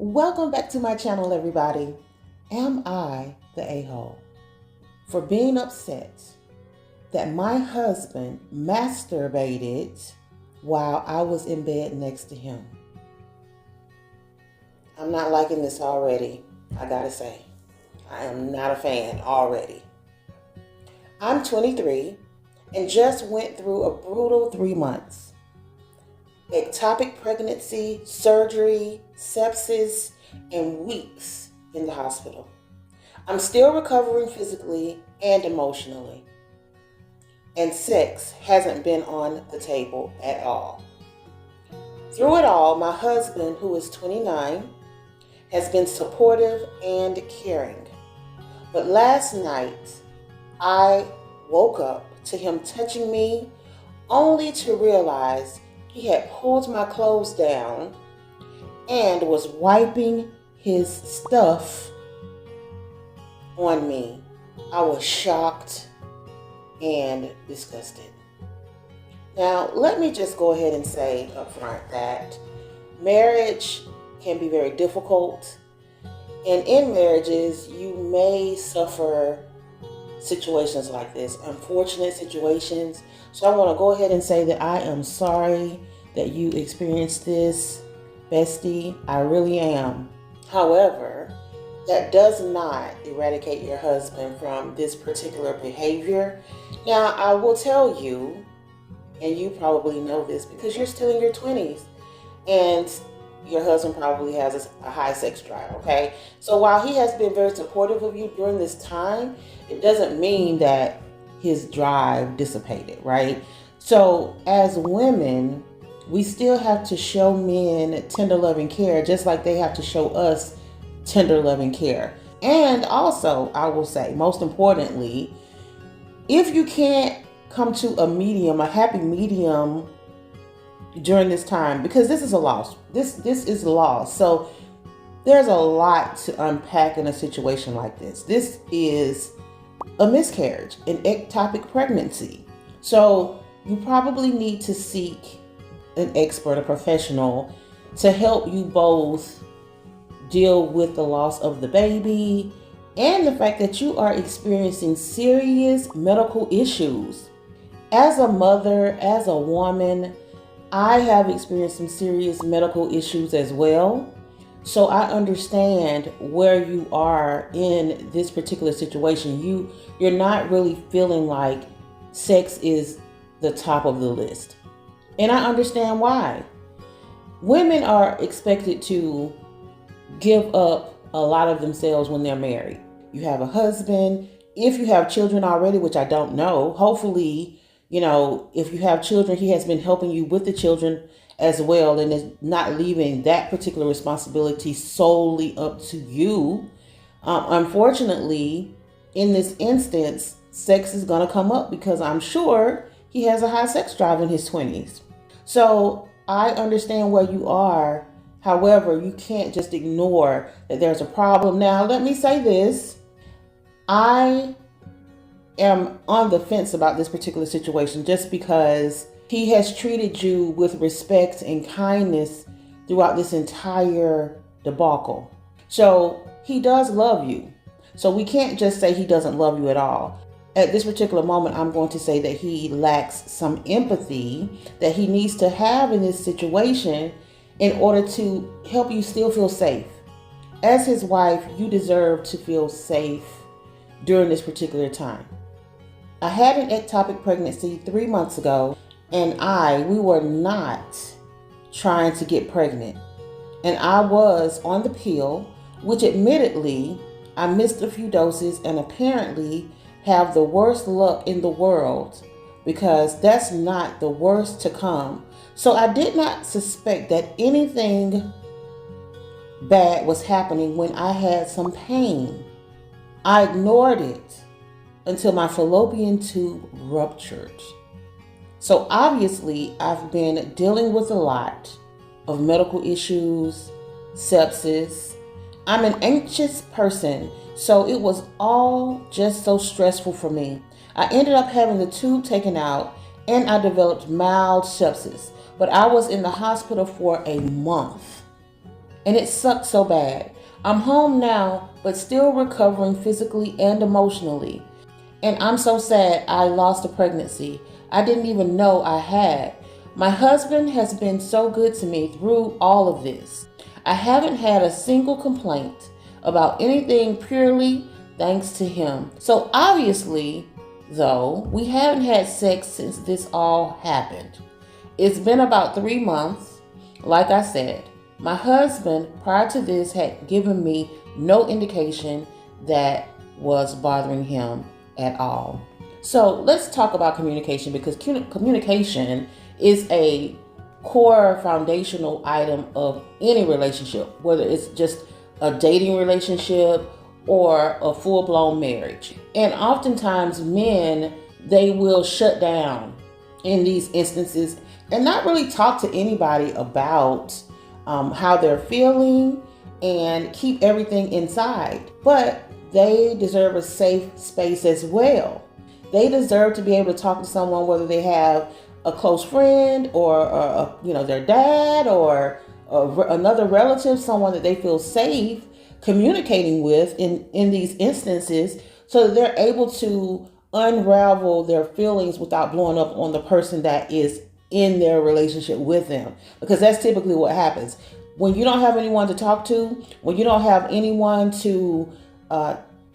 Welcome back to my channel, everybody. Am I the a-hole for being upset that my husband masturbated while I was in bed next to him? I'm not liking this already, I gotta say. I am not a fan already. I'm 23 and just went through a brutal 3 months. Ectopic pregnancy, surgery, sepsis, and weeks in the hospital. I'm still recovering physically and emotionally. And sex hasn't been on the table at all. Through it all, my husband, who is 29, has been supportive and caring. But last night, I woke up to him touching me only to realize he had pulled my clothes down and was wiping his stuff on me. I was shocked and disgusted. Now, let me just go ahead and say up front that marriage can be very difficult. And in marriages, you may suffer situations like this, unfortunate situations. So I want to go ahead and say that I am sorry that you experienced this, bestie. I really am. However, that does not eradicate your husband from this particular behavior. Now, I will tell you, and you probably know this because you're still in your 20s, and your husband probably has a high sex drive, okay? So while he has been very supportive of you during this time, it doesn't mean that his drive dissipated, right? So as women, we still have to show men tender loving care, just like they have to show us tender loving care. And also, I will say, most importantly, if you can't come to a happy medium during this time, because this is a loss. This is a loss. So there's a lot to unpack in a situation like this. This is a miscarriage, an ectopic pregnancy. So you probably need to seek an expert, a professional, to help you both deal with the loss of the baby and the fact that you are experiencing serious medical issues. As a mother, as a woman, I have experienced some serious medical issues as well. So I understand where you are in this particular situation. You're not really feeling like sex is the top of the list. And I understand why. Women are expected to give up a lot of themselves when they're married. You have a husband. If you have children already, which I don't know, hopefully, if you have children, he has been helping you with the children as well and is not leaving that particular responsibility solely up to you. Unfortunately, in this instance, sex is going to come up because I'm sure he has a high sex drive in his 20s. So I understand where you are. However, you can't just ignore that there's a problem. Now, let me say this. I am on the fence about this particular situation just because he has treated you with respect and kindness throughout this entire debacle. So he does love you. So we can't just say he doesn't love you at all. At this particular moment, I'm going to say that he lacks some empathy that he needs to have in this situation in order to help you still feel safe. As his wife, you deserve to feel safe during this particular time. I had an ectopic pregnancy 3 months ago, and we were not trying to get pregnant. And I was on the pill, which admittedly, I missed a few doses and apparently have the worst luck in the world because that's not the worst to come. So I did not suspect that anything bad was happening when I had some pain. I ignored it until my fallopian tube ruptured. So obviously, I've been dealing with a lot of medical issues, sepsis. I'm an anxious person, so it was all just so stressful for me. I ended up having the tube taken out and I developed mild sepsis, but I was in the hospital for a month. and it sucked so bad. I'm home now, but still recovering physically and emotionally. And I'm so sad I lost a pregnancy I didn't even know I had. My husband has been so good to me through all of this. I haven't had a single complaint about anything purely thanks to him. So obviously, though, we haven't had sex since this all happened. It's been about 3 months. Like I said, my husband prior to this had given me no indication that was bothering him at all. So let's talk about communication, because communication is a core foundational item of any relationship, whether it's just a dating relationship or a full-blown marriage. And oftentimes men, they will shut down in these instances and not really talk to anybody about how they're feeling and keep everything inside. But they deserve a safe space as well. They deserve to be able to talk to someone, whether they have a close friend or their dad or another relative, someone that they feel safe communicating with in these instances, so that they're able to unravel their feelings without blowing up on the person that is in their relationship with them. Because that's typically what happens. When you don't have anyone to talk to, when you don't have anyone to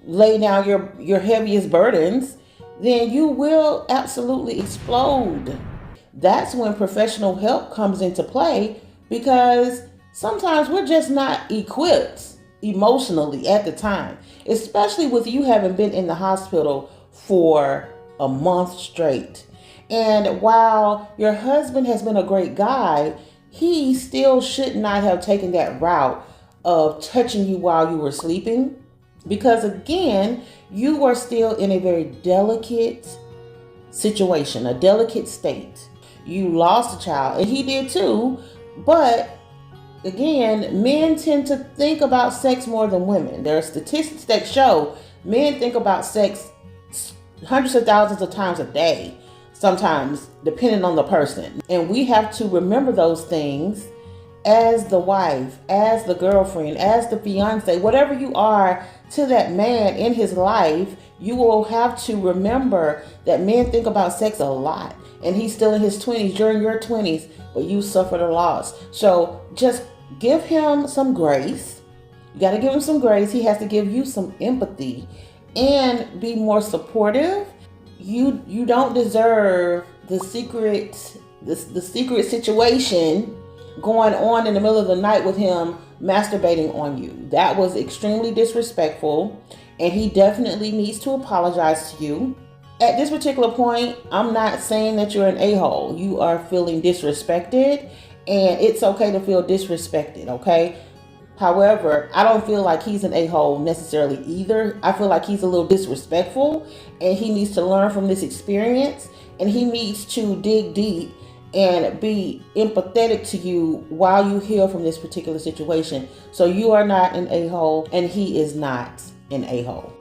lay down your heaviest burdens, then you will absolutely explode. That's when professional help comes into play, because sometimes we're just not equipped emotionally at the time, especially with you having been in the hospital for a month straight. And while your husband has been a great guy, he still should not have taken that route of touching you while you were sleeping, because again, you are still in a very delicate situation, a delicate state. You lost a child, and he did too, but again, men tend to think about sex more than women. There are statistics that show men think about sex hundreds of thousands of times a day, sometimes depending on the person. And we have to remember those things as the wife, as the girlfriend, as the fiance, whatever you are to that man in his life. You will have to remember that men think about sex a lot. And he's still in his 20s, you're in your 20s, but you suffered a loss. So just give him some grace. You got to give him some grace. He has to give you some empathy and be more supportive. You don't deserve the secret situation going on in the middle of the night with him masturbating on you. That was extremely disrespectful, and he definitely needs to apologize to you. At this particular point, I'm not saying that you're an a-hole. You are feeling disrespected, and it's okay to feel disrespected, okay? However, I don't feel like he's an a-hole necessarily either. I feel like he's a little disrespectful, and he needs to learn from this experience, and he needs to dig deep and be empathetic to you while you heal from this particular situation. So you are not an a-hole, and he is not an a-hole.